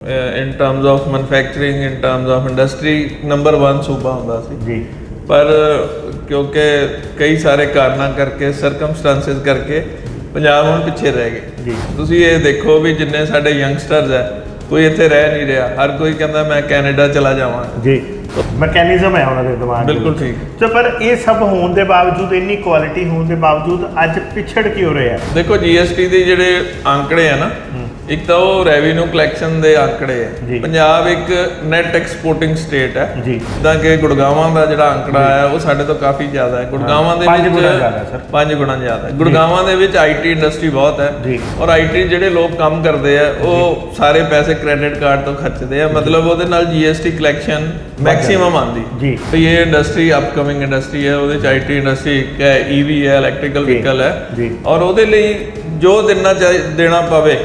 in terms of manufacturing, in terms of industry number 1 ਸੂਬਾ ਹੁੰਦਾ ਸੀ ਜੀ। ਪਰ ਕਿਉਂਕਿ ਕਈ ਸਾਰੇ ਕਾਰਨਾਂ ਕਰਕੇ ਸਰਕਮਸਟੈਂਸਸ ਕਰਕੇ ਪੰਜਾਬ ਹੁਣ ਪਿੱਛੇ ਰਹਿ ਗਏ ਜੀ। ਤੁਸੀਂ ਇਹ ਦੇਖੋ ਵੀ ਜਿੰਨੇ ਸਾਡੇ ਯੰਗਸਟਰਸ ਹੈ ਕੋਈ ਇੱਥੇ ਰਹਿ ਨਹੀਂ ਰਿਹਾ, ਹਰ ਕੋਈ ਕਹਿੰਦਾ ਮੈਂ ਕੈਨੇਡਾ ਚਲਾ ਜਾਵਾਂ ਜੀ। ਮੈਕੈਨਿਜ਼ਮ ਹੈ ਉਹਨਾਂ ਦੇ ਦਿਮਾਗ ਬਿਲਕੁਲ ਠੀਕ। ਤੇ ਪਰ ਇਹ ਸਭ ਹੋਣ ਦੇ ਬਾਵਜੂਦ, ਇੰਨੀ ਕੁਆਲਿਟੀ ਹੋਣ ਦੇ ਬਾਵਜੂਦ ਅੱਜ ਪਿਛੜ ਕਿਉਂ ਰਿਹਾ? ਦੇਖੋ GST ਦੇ ਜਿਹੜੇ ਆંકੜੇ ਆ ਨਾ, ਇੱਕ ਤਾਂ ਉਹ ਰੈਵਨਿਊ ਕਲੈਕਸ਼ਨ ਦੇ ਆંકੜੇ ਹੈ। ਪੰਜਾਬ ਇੱਕ ਨੈਟ ਐਕਸਪੋਰਟਿੰਗ ਸਟੇਟ ਹੈ ਜੀ। ਜਿੱਦਾਂ ਕਿ ਗੁੜਗਾਵਾਂ ਦਾ ਜਿਹੜਾ ਆંકੜਾ ਹੈ ਉਹ ਸਾਡੇ ਤੋਂ ਕਾਫੀ ਜ਼ਿਆਦਾ ਹੈ। ਗੁੜਗਾਵਾਂ ਦੇ ਵਿੱਚ 5 ਗੁਣਾ ਜ਼ਿਆਦਾ ਹੈ। ਗੁੜਗਾਵਾਂ ਦੇ ਵਿੱਚ IT ਇੰਡਸਟਰੀ ਬਹੁਤ ਹੈ ਔਰ IT ਜਿਹੜੇ ਲੋਕ ਕੰਮ ਕਰਦੇ ਆ ਉਹ ਸਾਰੇ ਪੈਸੇ ਕ੍ਰੈਡਿਟ ਕਾਰਡ ਤੋਂ ਖਰਚਦੇ ਆ, ਮਤਲਬ ਉਹਦੇ ਨਾਲ GST ਕਲੈਕਸ਼ਨ ਮੈਕਸਿਮਮ ਆਉਂਦੀ ਜੀ। ਤੇ ਇਹ ਇੰਡਸਟਰੀ ਅਪਕਮਿੰਗ ਇੰਡਸਟਰੀ ਹੈ, ਉਹਦੇ ਚ IT ਇੰਡਸਟਰੀ ਇੱਕ ਹੈ, EV ਹੈ, ਇਲੈਕਟ੍ਰੀਕਲ ਵਹੀਕਲ ਹੈ ਔਰ ਉਹਦੇ ਲਈ ਜੋ ਦੇਣਾ ਪਵੇ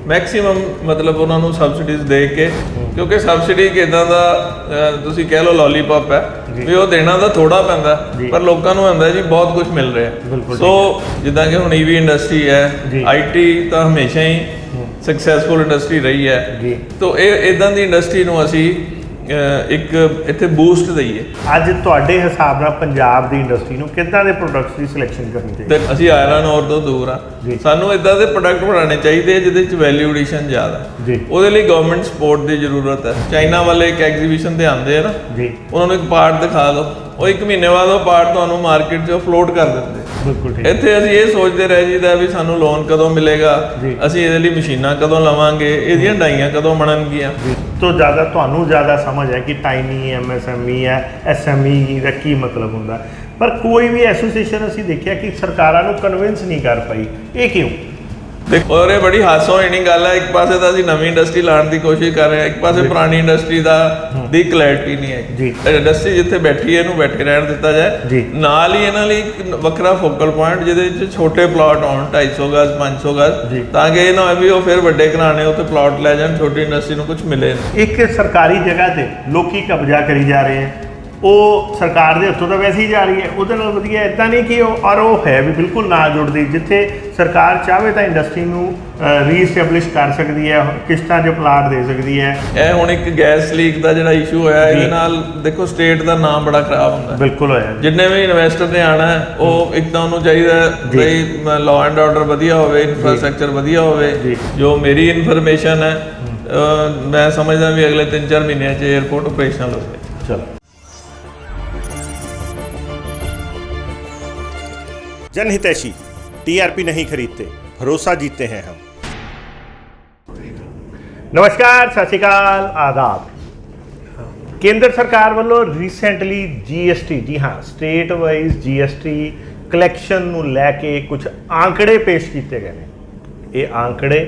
ਮੈਕਸਿਮਮ ਮਤਲਬ ਉਹਨਾਂ ਨੂੰ ਸਬਸਿਡੀਜ਼ ਦੇ ਕੇ, ਕਿਉਂਕਿ ਸਬਸਿਡੀ ਇੱਕ ਇੱਦਾਂ ਦਾ ਤੁਸੀਂ ਕਹਿ ਲਓ ਲੋਲੀਪੌਪ ਹੈ ਵੀ ਉਹ ਦੇਣਾ ਤਾਂ ਥੋੜਾ ਪੈਂਦਾ ਪਰ ਲੋਕਾਂ ਨੂੰ ਹੁੰਦਾ ਜੀ ਬਹੁਤ ਕੁਝ ਮਿਲ ਰਿਹਾ। ਸੋ ਜਿੱਦਾਂ ਕਿ ਹੁਣ EV ਇੰਡਸਟਰੀ ਹੈ, IT ਤਾਂ ਹਮੇਸ਼ਾ ਹੀ ਸਕਸੈਸਫੁਲ ਇੰਡਸਟਰੀ ਰਹੀ ਹੈ। ਤੋ ਇਹ ਇਦਾਂ ਦੀ ਇੰਡਸਟਰੀ ਨੂੰ ਅਸੀਂ ਇੱਕ ਇੱਥੇ ਬੂਸਟ ਦਈਏ। ਅੱਜ ਤੁਹਾਡੇ ਹਿਸਾਬ ਨਾਲ ਪੰਜਾਬ ਦੀ ਇੰਡਸਟਰੀ ਨੂੰ ਕਿੱਦਾਂ ਦੇ ਪ੍ਰੋਡਕਟਸ ਦੀ ਸਿਲੈਕਸ਼ਨ ਕਰਨੀ ਚਾਹੀਦੀ? ਤੇ ਅਸੀਂ ਆਇਰਨ ਔਰ ਤੋਂ ਦੂਰ ਆ, ਸਾਨੂੰ ਇਦਾਂ ਦੇ ਪ੍ਰੋਡਕਟ ਬਣਾਉਣੇ ਚਾਹੀਦੇ ਜਿਹਦੇ ਵਿੱਚ ਵੈਲਿਊ ਐਡੀਸ਼ਨ ਜ਼ਿਆਦਾ ਹੈ। ਉਹਦੇ ਲਈ ਗਵਰਨਮੈਂਟ ਸਪੋਰਟ ਦੀ ਜ਼ਰੂਰਤ ਹੈ। ਚਾਈਨਾ ਵਾਲੇ ਇੱਕ ਐਗਜ਼ੀਬਿਸ਼ਨ ਤੇ ਆਉਂਦੇ ਆ ਨਾ, ਉਹਨਾਂ ਨੂੰ ਇੱਕ ਪਾਰਟ ਦਿਖਾ ਦਿਓ, ਉਹ 1 ਮਹੀਨੇ ਬਾਅਦ ਉਹ ਪਾਰਟ ਤੁਹਾਨੂੰ ਮਾਰਕੀਟ 'ਚ ਫਲੋਟ ਕਰ ਦਿੰਦੇ। ਇੱਥੇ ਅਸੀਂ ਇਹ ਸੋਚਦੇ ਰਹਿ ਜੀਦਾ ਵੀ ਸਾਨੂੰ ਲੋਨ ਕਦੋਂ ਮਿਲੇਗਾ, ਅਸੀਂ ਇਹਦੇ ਲਈ ਮਸ਼ੀਨਾਂ ਕਦੋਂ ਲਵਾਂਗੇ, ਇਹਦੀਆਂ ਡਾਈਆਂ ਕਦੋਂ ਬਣਨਗੀਆਂ। ਤੋਂ ਜ਼ਿਆਦਾ ਤੁਹਾਨੂੰ ਜ਼ਿਆਦਾ ਸਮਝ ਹੈ ਕਿ ਟਾਈਨੀ MSME ਹੈ, SME ਦਾ ਕੀ ਮਤਲਬ ਹੁੰਦਾ, ਪਰ ਕੋਈ ਵੀ ਐਸੋਸੀਏਸ਼ਨ ਅਸੀਂ ਦੇਖਿਆ ਕਿ ਸਰਕਾਰਾਂ ਨੂੰ ਕਨਵਿੰਸ ਨਹੀਂ ਕਰ ਪਾਈ। ਇਹ ਕਿਉਂ? ਦੇਖੋ ਔਰ ਇਹ ਬੜੀ ਹਾਸੋ ਹੋਣੀ ਗੱਲ ਹੈ। ਇੱਕ ਪਾਸੇ ਤਾਂ ਅਸੀਂ ਨਵੀਂ ਇੰਡਸਟਰੀ ਲਾਉਣ ਦੀ ਕੋਸ਼ਿਸ਼ ਕਰ ਰਹੇ ਹਾਂ, ਇੱਕ ਪਾਸੇ ਪੁਰਾਣੀ ਇੰਡਸਟਰੀ ਦੀ ਕਲੈਰਿਟੀ ਨਹੀਂ ਹੈ। ਇੰਡਸਟਰੀ ਜਿੱਥੇ ਬੈਠੀ ਹੈ ਇਹਨੂੰ ਬੈਠੇ ਰਹਿਣ ਦਿੱਤਾ ਜਾਏ, ਨਾਲ ਹੀ ਇਹਨਾਂ ਲਈ ਇੱਕ ਵੱਖਰਾ ਫੋਕਲ ਪੁਆਇੰਟ ਜਿਹਦੇ ਵਿੱਚ ਛੋਟੇ ਪਲਾਟ ਆਉਣ 250 ਗਜ਼ 500 ਗਜ਼, ਤਾਂ ਕਿ ਇਹ ਨਾ ਹੋਵੇ ਵੀ ਉਹ ਫਿਰ ਵੱਡੇ ਘਰਾਣੇ ਉੱਥੇ ਪਲਾਟ ਲੈ ਜਾਣ, ਛੋਟੀ ਇੰਡਸਟਰੀ ਨੂੰ ਕੁਝ ਮਿਲੇ। ਇੱਕ ਸਰਕਾਰੀ ਜਗ੍ਹਾ ਤੇ ਲੋਕੀ ਕਬਜ਼ਾ ਕਰੀ ਜਾ ਰਹੇ ਹੈ, ਉਹ ਸਰਕਾਰ ਦੇ ਹੱਥੋਂ ਤਾਂ ਵੈਸੇ ਹੀ ਜਾ ਰਹੀ ਹੈ, ਉਹਦੇ ਨਾਲ ਵਧੀਆ ਇੱਦਾਂ ਨਹੀਂ ਕਿ ਉਹ ਹੈ ਵੀ ਬਿਲਕੁਲ ਨਾ ਜੁੜਦੀ। ਜਿੱਥੇ ਸਰਕਾਰ ਚਾਹਵੇ ਤਾਂ ਇੰਡਸਟਰੀ ਨੂੰ ਰੀਸਟੈਬਲਿਸ਼ ਕਰ ਸਕਦੀ ਹੈ, ਕਿਸ਼ਤਾਂ 'ਚ ਪਲਾਟ ਦੇ ਸਕਦੀ ਹੈ। ਇਹ ਹੁਣ ਇੱਕ ਗੈਸ ਲੀਕ ਦਾ ਜਿਹੜਾ ਇਸ਼ੂ ਹੋਇਆ, ਇਹਦੇ ਨਾਲ ਦੇਖੋ ਸਟੇਟ ਦਾ ਨਾਮ ਬੜਾ ਖਰਾਬ ਹੁੰਦਾ। ਬਿਲਕੁਲ ਹੋਇਆ। ਜਿੰਨੇ ਵੀ ਇਨਵੈਸਟਰ ਨੇ ਆਣਾ ਉਹ ਇੱਕ ਤਾਂ ਉਹਨੂੰ ਚਾਹੀਦਾ ਬਈ ਲਾਅ ਐਂਡ ਆਰਡਰ ਵਧੀਆ ਹੋਵੇ, ਇਨਫਰਾਸਟ੍ਰਕਚਰ ਵਧੀਆ ਹੋਵੇ। ਜੋ ਮੇਰੀ ਇਨਫੋਰਮੇਸ਼ਨ ਹੈ, ਮੈਂ ਸਮਝਦਾ ਵੀ ਅਗਲੇ 3-4 ਮਹੀਨਿਆਂ 'ਚ 에ਅਰਪੋਰਟ ਆਪਰੇਸ਼ਨਲ ਹੋਵੇ। ਚਲੋ। जनहितैषी TRP नहीं खरीदते, भरोसा जीतते हैं हम। नमस्कार, सत श्री अकाल, आदाब। केंद्र सरकार वालों रिसेंटली GST, जी हाँ, स्टेट वाइज GST कलैक्शन नूं लैके कुछ आंकड़े पेश किए गए हैं। ये आंकड़े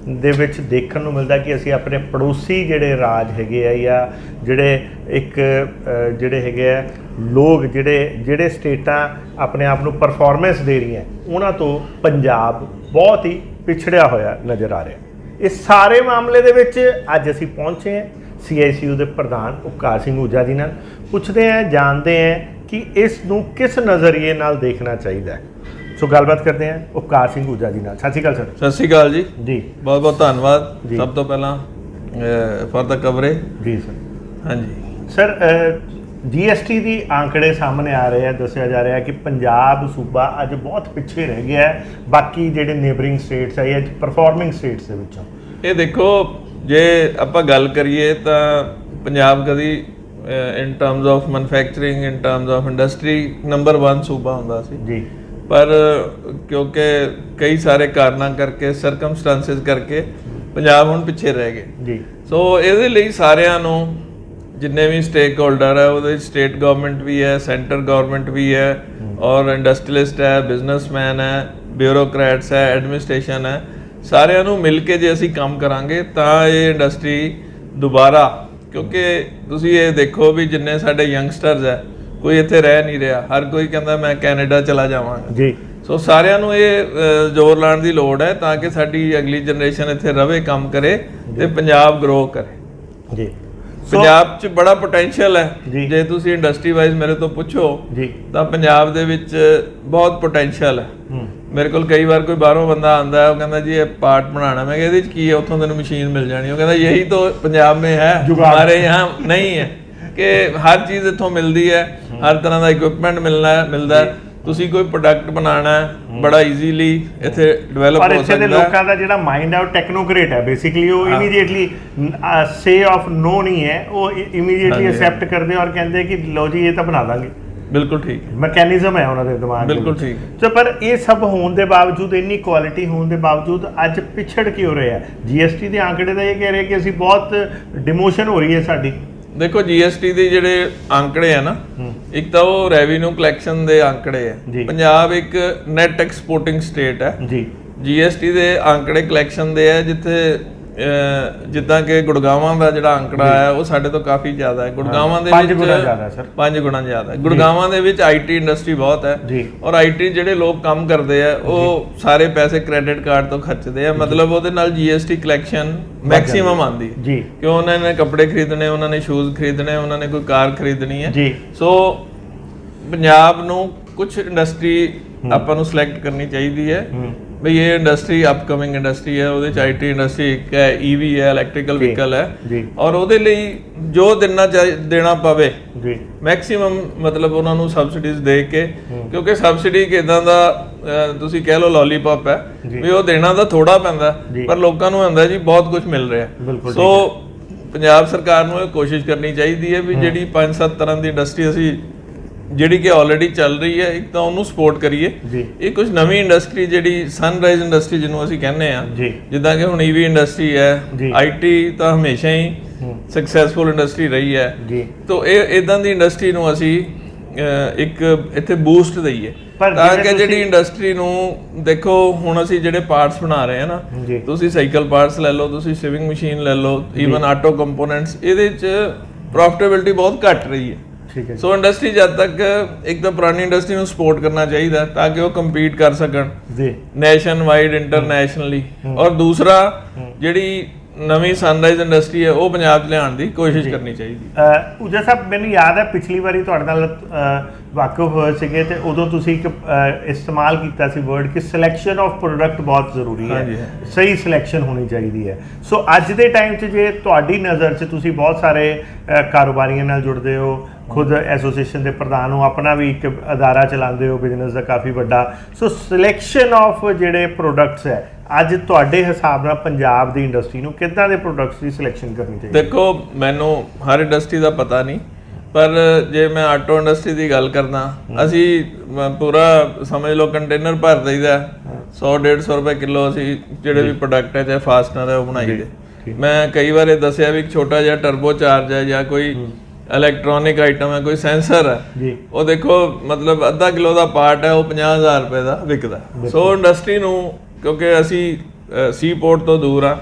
ਦੇ ਵਿੱਚ ਦੇਖਣ ਨੂੰ ਮਿਲਦਾ ਕਿ ਅਸੀਂ ਆਪਣੇ ਪੜੋਸੀ ਜਿਹੜੇ ਰਾਜ ਹੈਗੇ ਆ ਜਾਂ ਜਿਹੜੇ ਹੈਗੇ ਆ ਲੋਕ ਜਿਹੜੇ ਸਟੇਟਾਂ ਆਪਣੇ ਆਪ ਨੂੰ ਪਰਫਾਰਮੈਂਸ ਦੇ ਰਹੀਆਂ, ਉਹਨਾਂ ਤੋਂ ਪੰਜਾਬ ਬਹੁਤ ਹੀ ਪਿਛੜਿਆ ਹੋਇਆ ਨਜ਼ਰ ਆ ਰਿਹਾ। ਇਸ ਸਾਰੇ ਮਾਮਲੇ ਦੇ ਵਿੱਚ ਅੱਜ ਅਸੀਂ ਪਹੁੰਚੇ ਹਾਂ CICU ਦੇ ਪ੍ਰਧਾਨ ਉਪਕਾਰ ਸਿੰਘ ਊਜਾ ਜੀ ਨਾਲ। ਪੁੱਛਦੇ ਹਾਂ, ਜਾਣਦੇ ਹਾਂ ਕਿ ਇਸ ਨੂੰ ਕਿਸ ਨਜ਼ਰੀਏ ਨਾਲ ਦੇਖਣਾ ਚਾਹੀਦਾ ਹੈ। ਸੋ ਗੱਲਬਾਤ ਕਰਦੇ ਹਾਂ ਉਪਕਾਰ ਸਿੰਘ ਊਜਾ ਜੀ ਨਾਲ। ਸਤਿ ਸ਼੍ਰੀ ਅਕਾਲ ਸਰ। ਸਤਿ ਸ਼੍ਰੀ ਅਕਾਲ ਜੀ। ਬਹੁਤ ਬਹੁਤ ਧੰਨਵਾਦ ਸਭ ਤੋਂ ਪਹਿਲਾਂ ਫॉर द ਕਵਰੇਜ। ਜੀ ਸਰ। ਹਾਂਜੀ ਸਰ, GST ਦੀ ਆંકੜੇ ਸਾਹਮਣੇ ਆ ਰਹੇ ਆ, ਦੱਸਿਆ ਜਾ ਰਿਹਾ ਕਿ ਪੰਜਾਬ ਸੂਬਾ ਅੱਜ ਬਹੁਤ ਪਿੱਛੇ ਰਹਿ ਗਿਆ ਹੈ ਬਾਕੀ ਜਿਹੜੇ ਨੇਬਰਿੰਗ ਸਟੇਟਸ ਹੈ ਜਾਂ ਪਰਫਾਰਮਿੰਗ ਸਟੇਟਸ ਦੇ ਵਿੱਚੋਂ। ਇਹ ਦੇਖੋ, ਜੇ ਆਪਾਂ ਗੱਲ ਕਰੀਏ ਤਾਂ ਪੰਜਾਬ ਕਦੀ ਇਨ terms of manufacturing, in terms of industry number 1 ਸੂਬਾ ਹੁੰਦਾ ਸੀ ਜੀ। ਪਰ ਕਿਉਂਕਿ ਕਈ ਸਾਰੇ ਕਾਰਨਾਂ ਕਰਕੇ ਸਰਕਮਸਟੈਂਸਸ ਕਰਕੇ ਪੰਜਾਬ ਹੁਣ ਪਿੱਛੇ ਰਹਿ ਗਏ ਜੀ। ਸੋ ਇਹਦੇ ਲਈ ਸਾਰਿਆਂ ਨੂੰ, ਜਿੰਨੇ ਵੀ ਸਟੇਕ ਹੋਲਡਰ ਹੈ, ਉਹਦੇ ਸਟੇਟ ਗਵਰਨਮੈਂਟ ਵੀ ਹੈ, ਸੈਂਟਰ ਗਵਰਨਮੈਂਟ ਵੀ ਹੈ ਔਰ ਇੰਡਸਟਰੀਅਲਿਸਟ ਹੈ, ਬਿਜ਼ਨਸਮੈਨ ਹੈ, ਬਿਊਰੋਕਰੈਟਸ ਹੈ, ਐਡਮਿਨਿਸਟ੍ਰੇਸ਼ਨ ਹੈ, ਸਾਰਿਆਂ ਨੂੰ ਮਿਲ ਕੇ ਜੇ ਅਸੀਂ ਕੰਮ ਕਰਾਂਗੇ ਤਾਂ ਇਹ ਇੰਡਸਟਰੀ ਦੁਬਾਰਾ, ਕਿਉਂਕਿ ਤੁਸੀਂ ਇਹ ਦੇਖੋ ਵੀ ਜਿੰਨੇ ਸਾਡੇ ਯੰਗਸਟਰਸ ਹੈ ਕੋਈ ਇੱਥੇ ਰਹਿ ਨਹੀਂ ਰਿਹਾ, ਹਰ ਕੋਈ ਕਹਿੰਦਾ ਮੈਂ ਕੈਨੇਡਾ ਚਲਾ ਜਾਵਾਂਗਾ ਜੀ। ਸੋ ਸਾਰਿਆਂ ਨੂੰ ਇਹ ਜ਼ੋਰ ਲਾਉਣ ਦੀ ਲੋੜ ਹੈ ਤਾਂ ਕਿ ਸਾਡੀ ਅਗਲੀ ਜਨਰੇਸ਼ਨ ਇੱਥੇ ਰਵੇ, ਕੰਮ ਕਰੇ ਤੇ ਪੰਜਾਬ ਗਰੋ ਕਰੇ ਜੀ। ਪੰਜਾਬ 'ਚ ਬੜਾ ਪੋਟੈਂਸ਼ੀਅਲ ਹੈ। ਜੇ ਤੁਸੀਂ ਇੰਡਸਟਰੀ ਵਾਈਜ਼ ਮੇਰੇ ਤੋਂ ਪੁੱਛੋ ਤਾਂ ਪੰਜਾਬ ਦੇ ਵਿੱਚ ਬਹੁਤ ਪੋਟੈਂਸ਼ੀਅਲ ਹੈ। ਮੇਰੇ ਕੋਲ ਕਈ ਵਾਰ ਕੋਈ ਬਾਹਰੋਂ ਬੰਦਾ ਆਉਂਦਾ, ਉਹ ਕਹਿੰਦਾ ਜੀ ਇਹ ਪਾਰਟ ਬਣਾਉਣਾ, ਮੈਂ ਕਿਹਾ ਇਹਦੇ 'ਚ ਕੀ ਹੈ, ਉੱਥੋਂ ਤੈਨੂੰ ਮਸ਼ੀਨ ਮਿਲ ਜਾਣੀ। ਉਹ ਕਹਿੰਦਾ ਯਹੀ ਤਾਂ ਪੰਜਾਬ ਮੇਂ ਹੈ, ਹਮਾਰੇ यहाँ ਨਹੀਂ ਹੈ ਕਿ ਹਰ ਚੀਜ਼ ਇੱਥੋਂ ਮਿਲਦੀ ਹੈ, ਹਰ ਤਰ੍ਹਾਂ ਦਾ ਇਕਵਿਪਮੈਂਟ ਮਿਲਦਾ ਹੈ। ਤੁਸੀਂ ਕੋਈ ਪ੍ਰੋਡਕਟ ਬਣਾਉਣਾ ਹੈ ਬੜਾ ਈਜ਼ੀਲੀ ਇੱਥੇ ਡਿਵੈਲਪ ਹੋ ਸਕਦਾ ਹੈ। ਪਰ ਇੱਥੇ ਦੇ ਲੋਕਾਂ ਦਾ ਜਿਹੜਾ ਮਾਈਂਡ ਹੈ ਉਹ ਟੈਕਨੋਕ੍ਰੇਟ ਹੈ ਬੇਸਿਕਲੀ। ਉਹ ਇਮੀਡੀਏਟਲੀ ਸੇ ਆਫ ਨੋ ਨਹੀਂ ਹੈ, ਉਹ ਇਮੀਡੀਏਟਲੀ ਐਕਸੈਪਟ ਕਰਦੇ ਔਰ ਕਹਿੰਦੇ ਕਿ ਲਓ ਜੀ ਇਹ ਤਾਂ ਬਣਾ ਦਾਂਗੇ। ਬਿਲਕੁਲ ਠੀਕ ਮੈਕੈਨਿਜ਼ਮ ਹੈ ਉਹਨਾਂ ਦੇ ਦਿਮਾਗ ਬਿਲਕੁਲ ਠੀਕ। ਸੋ ਪਰ ਇਹ ਸਭ ਹੋਣ ਦੇ ਬਾਵਜੂਦ, ਇੰਨੀ ਕੁਆਲਿਟੀ ਹੋਣ ਦੇ ਬਾਵਜੂਦ ਅੱਜ ਪਿਛੜ ਕਿਉਂ ਰਹੇ ਆ? ਜੀਐਸਟੀ ਦੇ ਆંકੜੇ ਤਾਂ ਇਹ ਕਹਿ ਰਹੇ ਕਿ ਅਸੀਂ ਬਹੁਤ ਡਿਮੋਸ਼ਨ ਹੋ ਰਹੀ ਹੈ ਸਾਡੀ। ਦੇਖੋ ਜੀਐਸਟੀ ਦੇ ਜਿਹੜੇ ਆંકੜੇ ਆ ਨਾ, ਇੱਕ ਤਾਂ ਉਹ ਰੈਵਨਿਊ ਕਲੈਕਸ਼ਨ ਦੇ ਆંકੜੇ ਆ। ਪੰਜਾਬ ਇੱਕ ਨੈਟ ਐਕਸਪੋਰਟਿੰਗ ਸਟੇਟ ਹੈ ਜੀ। ਜੀਐਸਟੀ ਦੇ ਆંકੜੇ ਕਲੈਕਸ਼ਨ ਦੇ ਆ, ਜਿੱਥੇ ਜਿੱਦਾਂ ਕਿ ਗੁੜਗਾਵਾਂ ਦਾ ਜਿਹੜਾ ਆંકੜਾ ਹੈ ਉਹ ਸਾਡੇ ਤੋਂ ਕਾਫੀ ਜ਼ਿਆਦਾ ਹੈ। ਗੁੜਗਾਵਾਂ ਦੇ ਵਿੱਚ 5 ਗੁਣਾ ਜ਼ਿਆਦਾ ਹੈ। ਗੁੜਗਾਵਾਂ ਦੇ ਵਿੱਚ ਆਈਟੀ ਇੰਡਸਟਰੀ ਬਹੁਤ ਹੈ ਔਰ ਆਈਟੀ ਜਿਹੜੇ ਲੋਕ ਕੰਮ ਕਰਦੇ ਆ ਉਹ ਸਾਰੇ ਪੈਸੇ ਕ੍ਰੈਡਿਟ ਕਾਰਡ ਤੋਂ ਖਰਚਦੇ ਆ। ਮਤਲਬ ਉਹਦੇ ਨਾਲ ਜੀਐਸਟੀ ਕਲੈਕਸ਼ਨ ਮੈਕਸਿਮਮ ਆਉਂਦੀ ਹੈ ਕਿ ਉਹਨਾਂ ਨੇ ਕੱਪੜੇ ਖਰੀਦਣੇ, ਉਹਨਾਂ ਨੇ ਸ਼ੂਜ਼ ਖਰੀਦਣੇ, ਉਹਨਾਂ ਨੇ ਕੋਈ ਕਾਰ ਖਰੀਦਣੀ ਹੈ। ਸੋ ਪੰਜਾਬ ਨੂੰ ਕੁਝ ਇੰਡਸਟਰੀ ਆਪਾਂ ਨੂੰ ਸਿਲੈਕਟ ਕਰਨੀ ਚਾਹੀਦੀ ਹੈ ਬਈ ਇਹ ਇੰਡਸਟਰੀ ਅਪਕਮਿੰਗ ਇੰਡਸਟਰੀ ਹੈ। ਉਹਦੇ ਚ ਆਈਟੀ ਇੰਡਸਟਰੀ ਇੱਕ ਹੈ, ਈਵੀ ਹੈ, ਇਲੈਕਟ੍ਰੀਕਲ ਵਹੀਕਲ ਹੈ ਔਰ ਉਹਦੇ ਲਈ ਜੋ ਦੇਣਾ ਪਵੇ ਮੈਕਸਿਮਮ, ਮਤਲਬ ਉਹਨਾਂ ਨੂੰ ਸਬਸਿਡੀਜ਼ ਦੇ ਕੇ, ਕਿਉਂਕਿ ਸਬਸਿਡੀ ਇੱਕ ਇਦਾਂ ਦਾ ਤੁਸੀਂ ਕਹਿ ਲਓ ਲੋਲੀਪੌਪ ਹੈ ਵੀ ਉਹ ਦੇਣਾ ਤਾਂ ਥੋੜਾ ਪੈਂਦਾ ਪਰ ਲੋਕਾਂ ਨੂੰ ਹੁੰਦਾ ਜੀ ਬਹੁਤ ਕੁਝ ਮਿਲ ਰਿਹਾ। ਸੋ ਪੰਜਾਬ ਸਰਕਾਰ ਨੂੰ ਇਹ ਕੋਸ਼ਿਸ਼ ਕਰਨੀ ਚਾਹੀਦੀ ਹੈ ਵੀ ਜਿਹੜੀ 5-7 ਤਰ੍ਹਾਂ ਦੀ ਇੰਡਸਟਰੀ ਅਸੀਂ ਜਿਹੜੀ ਕਿ ਆਲਰੇਡੀ ਚੱਲ ਰਹੀ ਹੈ, ਇੱਕ ਤਾਂ ਉਹਨੂੰ ਸਪੋਰਟ ਕਰੀਏ। ਇਹ ਕੁਝ ਨਵੀਂ ਇੰਡਸਟਰੀ ਜਿਹੜੀ ਸਨਰਾਈਜ਼ ਇੰਡਸਟਰੀ ਜਿਹਨੂੰ ਅਸੀਂ ਕਹਿੰਦੇ ਆ, ਜਿੱਦਾਂ ਕਿ ਹੁਣ ਈਵੀ ਇੰਡਸਟਰੀ ਹੈ, ਆਈਟੀ ਤਾਂ ਹਮੇਸ਼ਾ ਹੀ ਸਕਸੈਸਫੁਲ ਇੰਡਸਟਰੀ ਰਹੀ ਹੈ। ਤਾਂ ਇਹ ਇਦਾਂ ਦੀ ਇੰਡਸਟਰੀ ਨੂੰ ਅਸੀਂ ਇੱਕ ਇੱਥੇ ਬੂਸਟ ਦਈਏ ਤਾਂ ਕਿ ਜਿਹੜੀ ਇੰਡਸਟਰੀ ਨੂੰ, ਦੇਖੋ ਹੁਣ ਅਸੀਂ ਜਿਹੜੇ ਪਾਰਟਸ ਬਣਾ ਰਹੇ ਹਾਂ ਨਾ, ਤੁਸੀਂ ਸਾਈਕਲ ਪਾਰਟਸ ਲੈ ਲਓ, ਤੁਸੀਂ ਸੇਵਿੰਗ ਮਸ਼ੀਨ ਲੈ ਲਓ, ਈਵਨ ਆਟੋ ਕੰਪੋਨੈਂਟਸ, ਇਹਦੇ 'ਚ ਪ੍ਰੋਫਿਟੇਬਿਲਿਟੀ ਬਹੁਤ ਘੱਟ ਰਹੀ ਹੈ। ਸੋ ਇੰਡਸਟਰੀ ਜਦ ਤੱਕ, ਇੱਕ ਤਾਂ ਪੁਰਾਣੀ ਇੰਡਸਟਰੀ ਨੂੰ ਸਪੋਰਟ ਕਰਨਾ ਚਾਹੀਦਾ ਤਾਂ ਕਿ ਉਹ ਕੰਪੀਟ ਕਰ ਸਕਣ ਨੈਸ਼ਨ ਵਾਈਡ, ਇੰਟਰਨੈਸ਼ਨਲੀ। ਔਰ ਦੂਸਰਾ ਜਿਹੜੀ ਨਵੀਂ ਸਨਰਾਈਜ਼ ਇੰਡਸਟਰੀ ਹੈ ਉਹ ਪੰਜਾਬ 'ਚ ਲਿਆਉਣ ਦੀ ਕੋਸ਼ਿਸ਼ ਕਰਨੀ ਚਾਹੀਦੀ। ਉਜਾ ਸਾਹਿਬ, ਮੈਨੂੰ ਯਾਦ ਹੈ ਪਿਛਲੀ ਵਾਰੀ ਤੁਹਾਡੇ ਨਾਲ ਵਾਕਫ ਹੋਏ ਸੀਗੇ ਤੇ ਉਦੋਂ ਤੁਸੀਂ ਇੱਕ ਇਸਤੇਮਾਲ ਕੀਤਾ ਸੀ ਵਰਡ ਕਿ ਸਿਲੈਕਸ਼ਨ ਆਫ ਪ੍ਰੋਡਕਟ ਬਹੁਤ ਜ਼ਰੂਰੀ ਹੈ, ਸਹੀ ਸਿਲੈਕਸ਼ਨ ਹੋਣੀ ਚਾਹੀਦੀ ਹੈ। ਸੋ ਅੱਜ ਦੇ ਟਾਈਮ 'ਚ ਜੇ ਤੁਹਾਡੀ ਨਜ਼ਰ 'ਚ, ਤੁਸੀਂ ਬਹੁਤ ਸਾਰੇ ਕਾਰੋਬਾਰੀਆਂ ਨਾਲ ਜੁੜਦੇ ਹੋ, ਖੁਦ ਐਸੋਸੀਏਸ਼ਨ ਦੇ ਪ੍ਰਧਾਨ ਹੋ, ਆਪਣਾ ਵੀ ਇੱਕ ਅਦਾਰਾ ਚਲਾਉਂਦੇ ਹੋ ਬਿਜ਼ਨਸ ਦਾ ਕਾਫੀ ਵੱਡਾ, ਸੋ ਸਿਲੈਕਸ਼ਨ ਆਫ ਜਿਹੜੇ ਪ੍ਰੋਡਕਟਸ ਹੈ ਅੱਜ ਤੁਹਾਡੇ ਹਿਸਾਬ ਨਾਲ ਪੰਜਾਬ ਦੀ ਇੰਡਸਟਰੀ ਨੂੰ ਕਿੱਦਾਂ ਦੇ ਪ੍ਰੋਡਕਟਸ ਦੀ ਸਿਲੈਕਸ਼ਨ ਕਰਨੀ ਚਾਹੀਦੀ? ਦੇਖੋ ਮੈਨੂੰ ਹਰ ਇੰਡਸਟਰੀ ਦਾ ਪਤਾ ਨਹੀਂ, ਪਰ ਜੇ ਮੈਂ ਆਟੋ ਇੰਡਸਟਰੀ ਦੀ ਗੱਲ ਕਰਦਾ, ਅਸੀਂ ਪੂਰਾ ਸਮਝ ਲਓ ਕੰਟੇਨਰ ਭਰ ਦਈਦਾ 100-150 ਰੁਪਏ ਕਿਲੋ। ਅਸੀਂ ਜਿਹੜੇ ਵੀ ਪ੍ਰੋਡਕਟ ਹੈ, ਚਾਹੇ ਫਾਸਟਨਰ ਹੈ, ਉਹ ਬਣਾਈਦੇ। ਮੈਂ ਕਈ ਵਾਰ ਇਹ ਦੱਸਿਆ ਵੀ ਇੱਕ ਛੋਟਾ ਜਿਹਾ ਟਰਬੋ ਚਾਰਜ ਹੈ ਜਾਂ ਕੋਈ ਇਲੈਕਟ੍ਰੋਨਿਕ ਆਈਟਮ ਹੈ, ਕੋਈ ਸੈਂਸਰ ਹੈ, ਉਹ ਦੇਖੋ ਮਤਲਬ ਅੱਧਾ ਕਿਲੋ ਦਾ ਪਾਰਟ ਹੈ, ਉਹ 50,000 ਰੁਪਏ ਦਾ ਵਿਕਦਾ। ਸੋ ਇੰਡਸਟਰੀ ਨੂੰ, ਕਿਉਂਕਿ ਅਸੀਂ ਸੀ ਪੋਰਟ ਤੋਂ ਦੂਰ ਆ,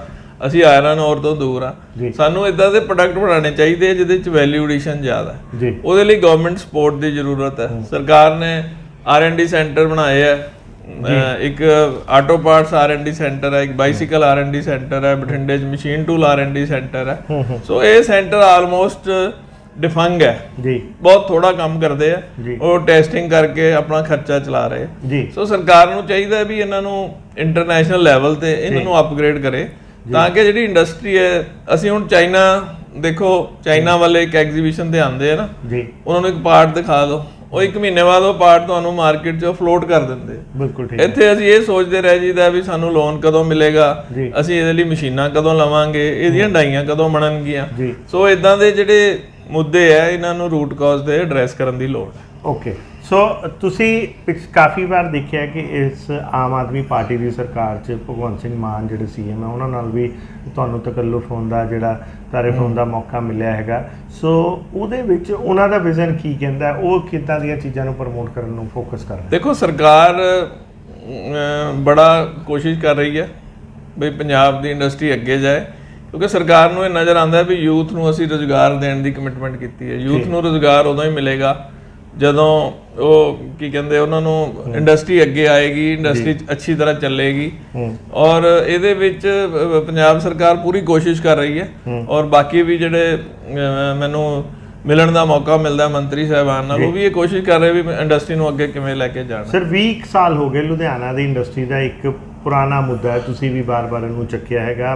ਅਸੀਂ ਆਇਰਨ ਔਰ ਤੋਂ ਦੂਰ ਆ, ਸਾਨੂੰ ਇਦਾਂ ਦੇ ਪ੍ਰੋਡਕਟ ਬਣਾਉਣੇ ਚਾਹੀਦੇ ਜਿਹਦੇ ਵਿੱਚ ਵੈਲਿਊ ਐਡੀਸ਼ਨ ਜ਼ਿਆਦਾ ਹੈ। ਉਹਦੇ ਲਈ ਗਵਰਨਮੈਂਟ ਸਪੋਰਟ ਦੀ ਜ਼ਰੂਰਤ ਹੈ। ਸਰਕਾਰ ਨੇ R&D ਸੈਂਟਰ ਬਣਾਏ ਆ, ਇੱਕ ਆਟੋ ਪਾਰਟਸ R&D ਸੈਂਟਰ ਹੈ, ਇੱਕ ਬਾਈਸਿਕਲ R&D ਸੈਂਟਰ ਹੈ, ਬਠਿੰਡੇ 'ਚ ਮਸ਼ੀਨ ਟੂਲ R&D ਸੈਂਟਰ ਹੈ। ਸੋ ਇਹ ਸੈਂਟਰ ਆਲਮੋਸਟ ਡਿਫੰਗ ਹੈ, ਬਹੁਤ ਥੋੜਾ ਕੰਮ ਕਰਦੇ ਆ, ਉਹ ਟੈਸਟਿੰਗ ਕਰਕੇ ਆਪਣਾ ਖਰਚਾ ਚਲਾ ਰਹੇ। ਸੋ ਸਰਕਾਰ ਨੂੰ ਚਾਹੀਦਾ ਵੀ ਇਹਨਾਂ ਨੂੰ ਇੰਟਰਨੈਸ਼ਨਲ ਲੈਵਲ ਤੇ ਇਹਨਾਂ ਨੂੰ ਅਪਗ੍ਰੇਡ ਕਰੇ ਤਾਂ ਕਿ ਜਿਹੜੀ ਇੰਡਸਟਰੀ ਹੈ, ਅਸੀਂ ਹੁਣ ਚਾਈਨਾ ਦੇਖੋ, ਚਾਈਨਾ ਵਾਲੇ ਇੱਕ ਐਗਜ਼ੀਬਿਸ਼ਨ ਤੇ ਆਉਂਦੇ ਆ ਨਾ, ਉਹਨਾਂ ਨੂੰ ਇੱਕ ਪਾਰਟ ਦਿਖਾ ਦਿਓ, ਉਹ 1 ਮਹੀਨੇ ਬਾਅਦ ਉਹ ਪਾਰਟ ਤੁਹਾਨੂੰ ਮਾਰਕੀਟ 'ਚ ਫਲੋਟ ਕਰ ਦਿੰਦੇ। ਬਿਲਕੁਲ ਠੀਕ। ਇੱਥੇ ਅਸੀਂ ਇਹ ਸੋਚਦੇ ਰਹਿ ਜੀਦਾ ਵੀ ਸਾਨੂੰ ਲੋਨ ਕਦੋਂ ਮਿਲੇਗਾ, ਅਸੀਂ ਇਹਦੇ ਲਈ ਮਸ਼ੀਨਾਂ ਕਦੋਂ ਲਵਾਂਗੇ, ਇਹਦੀਆਂ ਡਾਈਆਂ ਕਦੋਂ ਬਣਨਗੀਆਂ। ਸੋ ਇਦਾਂ ਦੇ ਜਿਹੜੇ ਮੁੱਦੇ ਆ, ਇਹਨਾਂ ਨੂੰ ਰੂਟ ਕਾਜ਼ ਤੇ ਐਡਰੈਸ ਕਰਨ ਦੀ ਲੋੜ ਹੈ। ਓਕੇ, ਸੋ ਤੁਸੀਂ ਕਾਫੀ ਵਾਰ ਦੇਖਿਆ ਕਿ ਇਸ ਆਮ ਆਦਮੀ ਪਾਰਟੀ ਦੀ ਸਰਕਾਰ 'ਚ ਭਗਵੰਤ ਸਿੰਘ ਮਾਨ ਜਿਹੜੇ CM ਹੈ, ਉਹਨਾਂ ਨਾਲ ਵੀ ਤੁਹਾਨੂੰ ਤਕੱਲੁਫ ਹੋਣ ਦਾ, ਜਿਹੜਾ ਤਾਰੀਫ ਹੋਣ ਦਾ ਮੌਕਾ ਮਿਲਿਆ ਹੈਗਾ। ਸੋ ਉਹਦੇ ਵਿੱਚ ਉਹਨਾਂ ਦਾ ਵਿਜ਼ਨ ਕੀ ਕਹਿੰਦਾ, ਉਹ ਕਿੱਦਾਂ ਦੀਆਂ ਚੀਜ਼ਾਂ ਨੂੰ ਪ੍ਰਮੋਟ ਕਰਨ ਨੂੰ ਫੋਕਸ ਕਰ ਰਿਹਾ? ਦੇਖੋ ਸਰਕਾਰ ਬੜਾ ਕੋਸ਼ਿਸ਼ ਕਰ ਰਹੀ ਹੈ ਵੀ ਪੰਜਾਬ ਦੀ ਇੰਡਸਟਰੀ ਅੱਗੇ ਜਾਏ, ਕਿਉਂਕਿ ਸਰਕਾਰ ਨੂੰ ਇਹ ਨਜ਼ਰ ਆਉਂਦਾ ਵੀ ਯੂਥ ਨੂੰ ਅਸੀਂ ਰੁਜ਼ਗਾਰ ਦੇਣ ਦੀ ਕਮਿਟਮੈਂਟ ਕੀਤੀ ਹੈ। ਯੂਥ ਨੂੰ ਰੁਜ਼ਗਾਰ ਉਦੋਂ ਹੀ ਮਿਲੇਗਾ ਜਦੋਂ ਉਹ ਕੀ ਕਹਿੰਦੇ ਉਹਨਾਂ ਨੂੰ ਇੰਡਸਟਰੀ ਅੱਗੇ ਆਏਗੀ, ਇੰਡਸਟਰੀ ਅੱਛੀ ਤਰ੍ਹਾਂ ਚੱਲੇਗੀ। ਔਰ ਇਹਦੇ ਵਿੱਚ ਪੰਜਾਬ ਸਰਕਾਰ ਪੂਰੀ ਕੋਸ਼ਿਸ਼ ਕਰ ਰਹੀ ਹੈ ਔਰ ਬਾਕੀ ਵੀ ਜਿਹੜੇ ਮੈਨੂੰ ਮਿਲਣ ਦਾ ਮੌਕਾ ਮਿਲਦਾ ਮੰਤਰੀ ਸਾਹਿਬਾਨ ਨਾਲ, ਉਹ ਵੀ ਇਹ ਕੋਸ਼ਿਸ਼ ਕਰ ਰਹੇ ਵੀ ਇੰਡਸਟਰੀ ਨੂੰ ਅੱਗੇ ਕਿਵੇਂ ਲੈ ਕੇ ਜਾਣਾ। ਸਰ 20 ਸਾਲ ਹੋ ਗਏ ਲੁਧਿਆਣਾ ਦੀ ਇੰਡਸਟਰੀ ਦਾ ਇੱਕ ਪੁਰਾਣਾ ਮੁੱਦਾ ਹੈ, ਤੁਸੀਂ ਵੀ ਬਾਰ-ਬਾਰ ਇਹਨੂੰ ਚੱਕਿਆ ਹੈਗਾ,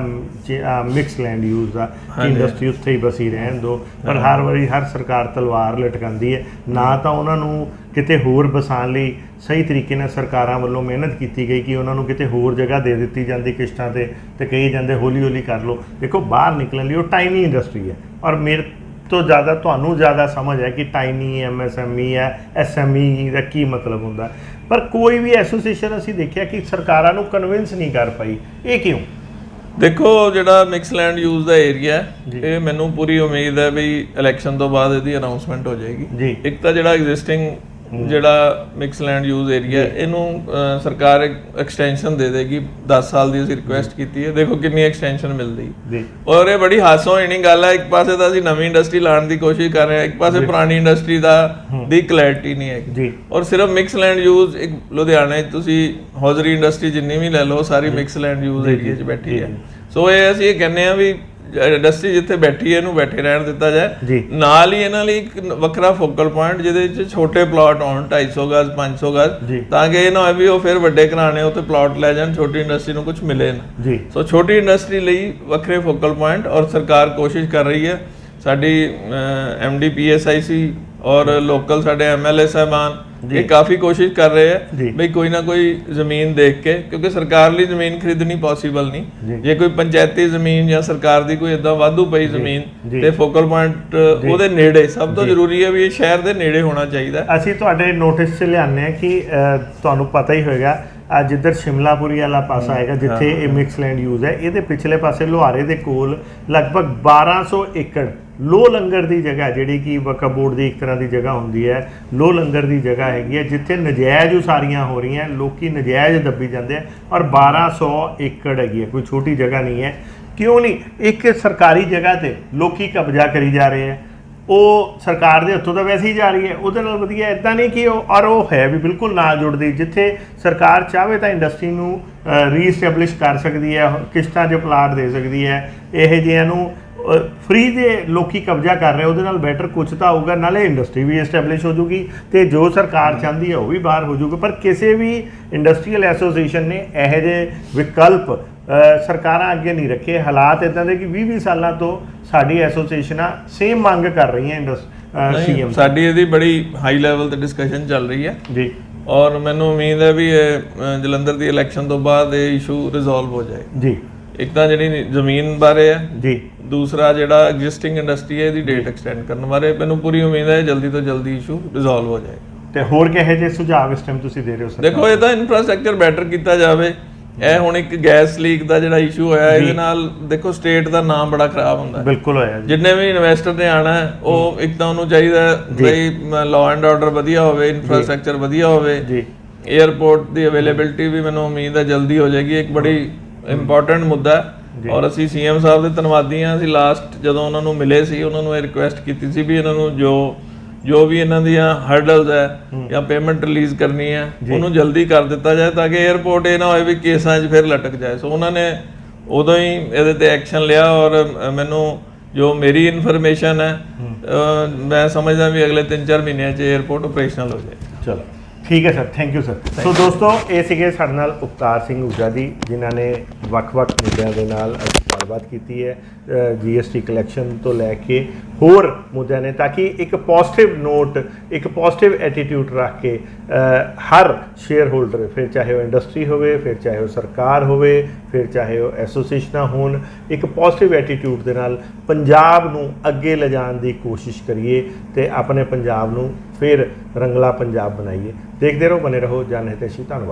ਮਿਕਸ ਲੈਂਡ ਯੂਜ਼ ਦਾ, ਇੰਡਸਟਰੀ ਉੱਥੇ ਹੀ ਬਸੀ ਰਹਿਣ ਦਿਓ। ਪਰ ਹਰ ਵਾਰੀ ਹਰ ਸਰਕਾਰ ਤਲਵਾਰ ਲਟਕਾਉਂਦੀ ਹੈ, ਨਾ ਤਾਂ ਉਹਨਾਂ ਨੂੰ ਕਿਤੇ ਹੋਰ ਬਸਾਉਣ ਲਈ ਸਹੀ ਤਰੀਕੇ ਨਾਲ ਸਰਕਾਰਾਂ ਵੱਲੋਂ ਮਿਹਨਤ ਕੀਤੀ ਗਈ ਕਿ ਉਹਨਾਂ ਨੂੰ ਕਿਤੇ ਹੋਰ ਜਗ੍ਹਾ ਦੇ ਦਿੱਤੀ ਜਾਂਦੀ ਕਿਸ਼ਤਾਂ ਤੇ ਕਹੀ ਜਾਂਦੇ ਹੌਲੀ ਹੌਲੀ ਕਰ ਲਓ। ਦੇਖੋ ਬਾਹਰ ਨਿਕਲਣ ਲਈ ਉਹ ਟਾਈਨੀ ਇੰਡਸਟਰੀ ਹੈ, ਔਰ ਮੇਰੇ ਤੋਂ ਜ਼ਿਆਦਾ ਤੁਹਾਨੂੰ ਜ਼ਿਆਦਾ ਸਮਝ ਹੈ ਕਿ ਟਾਈਨੀ MSME ਹੈ, SME ਦਾ ਕੀ ਮਤਲਬ ਹੁੰਦਾ। ਪਰ ਕੋਈ ਵੀ ਐਸੋਸੀਏਸ਼ਨ ਅਸੀਂ ਦੇਖਿਆ ਕਿ ਸਰਕਾਰਾਂ ਨੂੰ ਕਨਵਿੰਸ ਨਹੀਂ ਕਰ ਪਾਈ, ਇਹ ਕਿਉਂ? ਦੇਖੋ ਜਿਹੜਾ ਮਿਕਸ ਲੈਂਡ ਯੂਜ਼ ਦਾ ਏਰੀਆ ਇਹ ਮੈਨੂੰ ਪੂਰੀ ਉਮੀਦ ਹੈ ਵੀ ਇਲੈਕਸ਼ਨ ਤੋਂ ਬਾਅਦ ਇਹਦੀ ਅਨਾਉਂਸਮੈਂਟ ਹੋ ਜਾਏਗੀ। ਇੱਕ ਤਾਂ ਜਿਹੜਾ ਐਗਜ਼ਿਸਟਿੰਗ ਜਿਹੜਾ ਮਿਕਸ ਲੈਂਡ ਯੂਜ਼ ਏਰੀਆ ਇਹਨੂੰ ਸਰਕਾਰ ਐਕਸਟੈਂਸ਼ਨ ਦੇ ਦੇਗੀ 10 ਸਾਲ ਦੀ ਅਸੀਂ ਰਿਕੁਐਸਟ ਕੀਤੀ ਹੈ, ਦੇਖੋ ਕਿੰਨੀ ਐਕਸਟੈਂਸ਼ਨ ਮਿਲਦੀ। ਔਰ ਇਹ ਬੜੀ ਹਾਸੋ ਹੋਣੀ ਗੱਲ ਹੈ, ਇੱਕ ਪਾਸੇ ਤਾਂ ਅਸੀਂ ਨਵੀਂ ਇੰਡਸਟਰੀ ਲਾਉਣ ਦੀ ਕੋਸ਼ਿਸ਼ ਕਰ ਰਹੇ ਹਾਂ, ਇੱਕ ਪਾਸੇ ਪੁਰਾਣੀ ਇੰਡਸਟਰੀ ਦੀ ਕਲੈਰਿਟੀ ਨਹੀਂ ਹੈ। ਔਰ ਸਿਰਫ ਮਿਕਸ ਲੈਂਡ ਯੂਜ਼ ਇੱਕ ਲੁਧਿਆਣੇ ਤੁਸੀਂ ਹੌਜ਼ਰੀ ਇੰਡਸਟਰੀ ਜਿੰਨੀ ਵੀ ਲੈ ਲਓ ਸਾਰੀ ਮਿਕਸ ਲੈਂਡ ਯੂਜ਼ ਏਰੀਆ 'ਚ ਬੈਠੀ ਹੈ। ਸੋ ਇਹ ਅਸੀਂ ਇਹ ਕਹਿੰਦੇ ਹਾਂ ਵੀ ਇੰਡਸਟਰੀ ਜਿੱਥੇ ਬੈਠੀ ਹੈ ਇਹਨੂੰ ਬੈਠੇ ਰਹਿਣ ਦਿੱਤਾ ਜਾਏ, ਨਾਲ ਹੀ ਇਹਨਾਂ ਲਈ ਇੱਕ ਵੱਖਰਾ ਫੋਕਲ ਪੁਆਇੰਟ ਜਿਹਦੇ ਵਿੱਚ ਛੋਟੇ ਪਲਾਟ ਹੋਣ 250 ਗਜ਼ 500 ਗਜ਼, ਤਾਂ ਕਿ ਇਹ ਨਾ ਹੋਵੇ ਵੀ ਉਹ ਫਿਰ ਵੱਡੇ ਘਰਾਣੇ ਉੱਤੇ ਪਲਾਟ ਲੈ ਜਾਣ, ਛੋਟੀ ਇੰਡਸਟਰੀ ਨੂੰ ਕੁਝ ਮਿਲੇ ਨਾ। ਸੋ ਛੋਟੀ ਇੰਡਸਟਰੀ ਲਈ ਵੱਖਰੇ ਫੋਕਲ ਪੁਆਇੰਟ, ਔਰ ਸਰਕਾਰ ਕੋਸ਼ਿਸ਼ ਕਰ ਰਹੀ ਹੈ, ਸਾਡੀ MD PSIC ਔਰ ਲੋਕਲ ਸਾਡੇ MLA ਸਾਹਿਬਾਨ ਇਹ ਕਾਫੀ ਕੋਸ਼ਿਸ਼ ਕਰ ਰਹੇ ਹੈ ਬਈ ਕੋਈ ਨਾ ਕੋਈ ਜ਼ਮੀਨ ਦੇਖ ਕੇ, ਕਿਉਂਕਿ ਸਰਕਾਰ ਲਈ ਜ਼ਮੀਨ ਖਰੀਦਣੀ ਪੋਸੀਬਲ ਨਹੀਂ, ਜੇ ਕੋਈ ਪੰਚਾਇਤੀ ਜ਼ਮੀਨ ਜਾਂ ਸਰਕਾਰ ਦੀ ਕੋਈ ਇਦਾਂ ਵਾਧੂ ਪਈ ਜ਼ਮੀਨ ਤੇ ਫੋਕਲ ਪੁਆਇੰਟ ਉਹਦੇ ਨੇੜੇ, ਸਭ ਤੋਂ ਜ਼ਰੂਰੀ ਹੈ ਵੀ ਇਹ ਸ਼ਹਿਰ ਦੇ ਨੇੜੇ ਹੋਣਾ ਚਾਹੀਦਾ। ਅਸੀਂ ਤੁਹਾਡੇ ਨੋਟਿਸ 'ਚ ਲਿਆਉਂਦੇ ਹਾਂ ਕਿ ਤੁਹਾਨੂੰ ਪਤਾ ਹੀ ਹੋਏਗਾ ਜਿੱਧਰ ਸ਼ਿਮਲਾਪੁਰੀ ਵਾਲਾ ਪਾਸਾ ਹੈਗਾ ਜਿੱਥੇ ਇਹ ਮਿਕਸ ਲੈਂਡ ਯੂਜ਼ ਹੈ, ਇਹਦੇ ਪਿਛਲੇ ਪਾਸੇ ਲੁਹਾਰੇ ਦੇ ਕੋਲ ਲਗਭਗ 1200 ਏਕੜ ਲੋ ਲੰਗਰ ਦੀ ਜਗ੍ਹਾ, ਜਿਹੜੀ ਕਿ ਵਕਫ ਬੋਰਡ ਦੀ ਇੱਕ ਤਰ੍ਹਾਂ ਦੀ ਜਗ੍ਹਾ ਹੁੰਦੀ ਹੈ, ਲੋ ਲੰਗਰ ਦੀ ਜਗ੍ਹਾ ਹੈਗੀ ਹੈ ਜਿੱਥੇ ਨਜਾਇਜ਼ ਉਸਾਰੀਆਂ ਹੋ ਰਹੀਆਂ, ਲੋਕੀ ਨਜਾਇਜ਼ ਦੱਬੀ ਜਾਂਦੇ ਆ, ਔਰ 1200 ਏਕੜ ਹੈਗੀ ਹੈ, ਕੋਈ ਛੋਟੀ ਜਗ੍ਹਾ ਨਹੀਂ ਹੈ। ਕਿਉਂ ਨਹੀਂ? ਇੱਕ ਸਰਕਾਰੀ ਜਗ੍ਹਾ ਤੇ ਲੋਕੀ ਕਬਜ਼ਾ ਕਰੀ ਜਾ ਰਹੇ ਹੈ, ਉਹ ਸਰਕਾਰ ਦੇ ਹੱਥੋਂ ਤਾਂ ਵੈਸੇ ਹੀ ਜਾ ਰਹੀ ਹੈ, ਉਹਦੇ ਨਾਲ ਵਧੀਆ ਇੱਦਾਂ ਨਹੀਂ ਕਿ ਉਹ ਹੈ ਵੀ ਬਿਲਕੁਲ ਨਾਲ ਜੁੜਦੀ, ਜਿੱਥੇ ਸਰਕਾਰ ਚਾਹਵੇ ਤਾਂ ਇੰਡਸਟਰੀ ਨੂੰ ਰੀਸਟੈਬਲਿਸ਼ ਕਰ ਸਕਦੀ ਹੈ, ਕਿਸ਼ਤਾਂ 'ਚ ਪਲਾਟ ਦੇ ਸਕਦੀ ਹੈ। ਇਹ ਜਿਹਿਆਂ ਨੂੰ ਫ੍ਰੀ ਦੇ ਲੋਕੀ ਕਬਜ਼ਾ ਕਰ ਰਹੇ, ਉਹਦੇ ਨਾਲ ਬੈਟਰ ਕੁਛ ਤਾਂ ਹੋਊਗਾ, ਨਾਲੇ ਇੰਡਸਟਰੀ ਵੀ ਐਸਟੈਬਲਿਸ਼ ਹੋ ਜੂਗੀ ਤੇ ਜੋ ਸਰਕਾਰ ਚਾਹੁੰਦੀ ਹੈ ਉਹ ਵੀ ਬਾਹਰ ਹੋ ਜੂਗਾ। ਪਰ ਕਿਸੇ ਵੀ ਇੰਡਸਟਰੀਅਲ ਐਸੋਸੀਏਸ਼ਨ ਨੇ ਇਹੋ ਜਿਹੇ ਵਿਕਲਪ ਸਰਕਾਰਾਂ ਅੱਗੇ ਨਹੀਂ ਰੱਖੇ। ਹਾਲਾਤ ਇਦਾਂ ਦੇ ਕਿ 20-20 ਸਾਲਾਂ ਤੋਂ ਸਾਡੀ ਐਸੋਸੀਏਸ਼ਨਾਂ ਸੇਮ ਮੰਗ ਕਰ ਰਹੀਆਂ CM। ਸਾਡੀ ਇਹਦੀ ਬੜੀ ਹਾਈ ਲੈਵਲ ਤੇ ਡਿਸਕਸ਼ਨ ਚੱਲ ਰਹੀ ਹੈ ਜੀ, ਔਰ ਮੈਨੂੰ ਉਮੀਦ ਹੈ ਵੀ ਇਹ ਜਲੰਧਰ ਦੀ ਇਲੈਕਸ਼ਨ ਤੋਂ ਬਾਅਦ ਇਹ ਇਸ਼ੂ ਰਿਜ਼ੋਲਵ ਹੋ ਜਾਏ ਜੀ। ਇੱਕ ਤਾਂ ਜਿਹੜੀ ਜ਼ਮੀਨ ਬਾਰੇ ਹੈ ਜੀ, ਦੂਸਰਾ ਜਿਹੜਾ ਐਗਜ਼ਿਸਟਿੰਗ ਇੰਡਸਟਰੀ ਹੈ ਇਹਦੀ ਡੇਟ ਐਕਸਟੈਂਡ ਕਰਨ ਬਾਰੇ ਮੈਨੂੰ ਪੂਰੀ ਉਮੀਦ ਹੈ ਜਲਦੀ ਤੋਂ ਜਲਦੀ ਇਸ਼ੂ ਰਿਜ਼ੋਲਵ ਹੋ ਜਾਏ। ਤੇ ਹੋਰ ਕਿਹੋ ਜਿਹੇ ਸੁਝਾਅ ਇਸ ਟਾਈਮ ਤੁਸੀਂ ਦੇ ਰਹੇ ਹੋ? ਦੇਖੋ ਇਹ ਤਾਂ ਇਨਫਰਾਸਟ੍ਰਕਚਰ ਬੈਟਰ ਕੀਤਾ ਜਾਵੇ। ਇਹ ਹੁਣ ਇੱਕ ਗੈਸ ਲੀਕ ਦਾ ਜਿਹੜਾ ਇਸ਼ੂ ਹੋਇਆ, ਇਹਦੇ ਨਾਲ ਦੇਖੋ ਸਟੇਟ ਦਾ ਨਾਮ ਬੜਾ ਖਰਾਬ ਹੁੰਦਾ। ਬਿਲਕੁਲ ਹੋਇਆ। ਜਿੰਨੇ ਵੀ ਇਨਵੈਸਟਰ ਨੇ ਆਣਾ ਉਹ ਇੱਕ ਤਾਂ ਉਹਨੂੰ ਚਾਹੀਦਾ ਬਈ ਲਾਅ ਐਂਡ ਆਰਡਰ ਵਧੀਆ ਹੋਵੇ, ਇਨਫਰਾਸਟ੍ਰਕਚਰ ਵਧੀਆ ਹੋਵੇ, 에ਅਰਪੋਰਟ ਦੀ ਅਵੇਲੇਬਿਲਿਟੀ ਵੀ ਮੈਨੂੰ ਉਮੀਦ ਹੈ ਜਲਦੀ ਹੋ ਜਾਏਗੀ, ਇੱਕ ਬੜੀ ਇੰਪੋਰਟੈਂਟ ਮੁੱਦਾ। ਔਰ ਅਸੀਂ CM ਸਾਹਿਬ ਦੇ ਧੰਨਵਾਦੀ ਹਾਂ। ਅਸੀਂ ਲਾਸਟ ਜਦੋਂ ਉਹਨਾਂ ਨੂੰ ਮਿਲੇ ਸੀ ਉਹਨਾਂ ਨੂੰ ਇਹ ਰਿਕੁਐਸਟ ਕੀਤੀ ਸੀ ਵੀ ਇਹਨਾਂ ਨੂੰ ਜੋ ਵੀ ਇਹਨਾਂ ਦੀਆਂ ਹਰਡਲਸ ਹੈ ਜਾਂ ਪੇਮੈਂਟ ਰਿਲੀਜ਼ ਕਰਨੀ ਹੈ ਉਹਨੂੰ ਜਲਦੀ ਕਰ ਦਿੱਤਾ ਜਾਏ, ਤਾਂ ਕਿ 에ਅਰਪੋਰਟ ਇਹ ਨਾ ਹੋਏ ਵੀ ਕੇਸਾਂ 'ਚ ਫਿਰ ਲਟਕ ਜਾਏ। ਸੋ ਉਹਨਾਂ ਨੇ ਉਦੋਂ ਹੀ ਇਹਦੇ ਤੇ ਐਕਸ਼ਨ ਲਿਆ, ਔਰ ਮੈਨੂੰ ਜੋ ਮੇਰੀ ਇਨਫੋਰਮੇਸ਼ਨ ਹੈ ਮੈਂ ਸਮਝਦਾ ਵੀ ਅਗਲੇ 3-4 ਮਹੀਨਿਆਂ 'ਚ 에ਅਰਪੋਰਟ ਆਪਰੇਸ਼ਨਲ ਹੋ ਜਾਏ। ਚਲੋ ਠੀਕ ਹੈ ਸਰ, ਥੈਂਕ ਯੂ ਸਰ। ਸੋ ਦੋਸਤੋ ਇਹ ਸੀਗੇ ਸਾਡੇ ਨਾਲ ਉਪਕਾਰ ਸਿੰਘ ਊਜਾ ਜੀ, ਜਿਨ੍ਹਾਂ ਨੇ ਵੱਖ-ਵੱਖ ਮੁੱਦਿਆਂ ਦੇ ਨਾਲ ਗੱਲਬਾਤ ਕੀਤੀ ਹੈ, GST ਕਲੈਕਸ਼ਨ ਤੋਂ ਲੈ ਕੇ ਹੋਰ ਮੁੱਦਿਆਂ ਨੇ, ਤਾਂ ਕਿ ਇੱਕ ਪੋਜ਼ਿਟਿਵ ਨੋਟ, ਇੱਕ ਪੋਜ਼ਿਟਿਵ ਐਟੀਟਿਊਡ ਰੱਖ ਕੇ ਹਰ ਸ਼ੇਅਰ ਹੋਲਡਰ, ਫਿਰ ਚਾਹੇ ਉਹ ਇੰਡਸਟਰੀ ਹੋਵੇ, ਫਿਰ ਚਾਹੇ ਉਹ ਸਰਕਾਰ ਹੋਵੇ, ਫਿਰ ਚਾਹੇ ਉਹ ਐਸੋਸੀਏਸ਼ਨਾਂ ਹੋਣ, ਇੱਕ ਪੋਜ਼ਿਟਿਵ ਐਟੀਟਿਊਡ ਦੇ ਨਾਲ ਪੰਜਾਬ ਨੂੰ ਅੱਗੇ ਲਿਜਾਣ ਦੀ ਕੋਸ਼ਿਸ਼ ਕਰੀਏ ਤੇ ਆਪਣੇ ਪੰਜਾਬ ਨੂੰ ਫਿਰ ਰੰਗਲਾ ਪੰਜਾਬ ਬਣਾਈਏ। ਦੇਖਦੇ ਰਹੋ, ਬਨੇ ਰਹੋ ਜਨ ਹਿਤੈਸ਼ੀ। ਧੰਨਵਾਦ।